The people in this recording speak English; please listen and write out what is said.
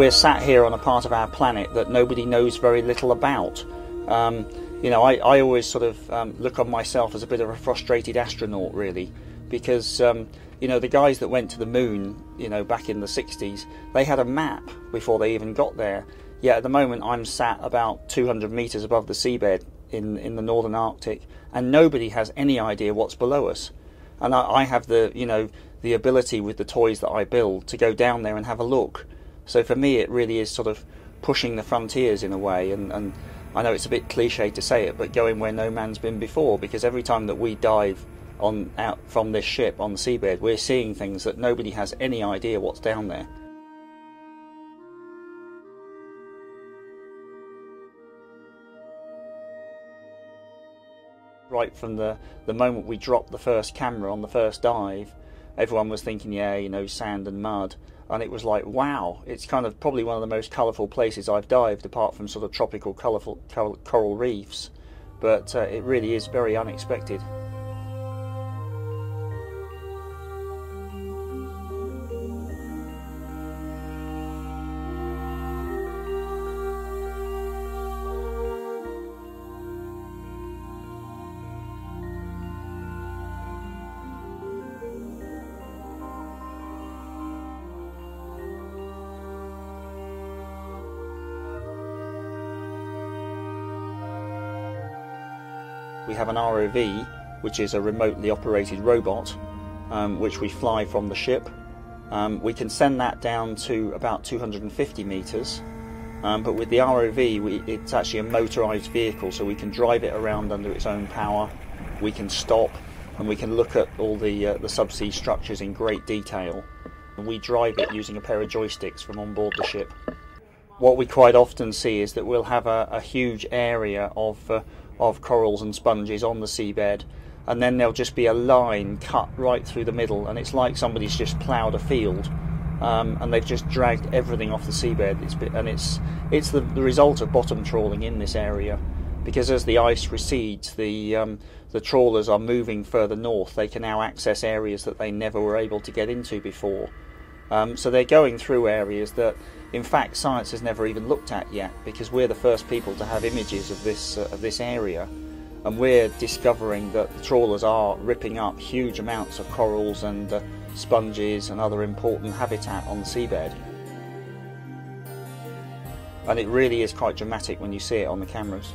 we're sat here on a part of our planet that nobody knows very little about. You know, I always sort of look on myself as a bit of a frustrated astronaut, really, because you know, the guys that went to the moon, you know, back in the 60s, they had a map before they even got there. Yet at the moment I'm sat about 200 meters above the seabed in the northern Arctic, and nobody has any idea what's below us. And I have the, you know, the ability with the toys that I build to go down there and have a look. So for me it really is sort of pushing the frontiers in a way, and I know it's a bit cliche to say it, but going where no man's been before, because every time that we dive out from this ship on the seabed, we're seeing things that nobody has any idea what's down there. Right from the moment we dropped the first camera on the first dive, everyone was thinking, yeah, you know, sand and mud, and it was like, wow, it's kind of probably one of the most colourful places I've dived, apart from sort of tropical colourful coral reefs, but it really is very unexpected. We have an ROV, which is a remotely operated robot, which we fly from the ship. We can send that down to about 250 metres, but with the ROV it's actually a motorised vehicle, so we can drive it around under its own power, we can stop, and we can look at all the subsea structures in great detail. And we drive it using a pair of joysticks from on board the ship. What we quite often see is that we'll have a huge area of corals and sponges on the seabed, and then there'll just be a line cut right through the middle, and it's like somebody's just ploughed a field, and they've just dragged everything off the seabed. It's the result of bottom trawling in this area, because as the ice recedes, the trawlers are moving further north. They can now access areas that they never were able to get into before. So they're going through areas that, in fact, science has never even looked at yet, because we're the first people to have images of this area, and we're discovering that the trawlers are ripping up huge amounts of corals and sponges and other important habitat on the seabed. And it really is quite dramatic when you see it on the cameras.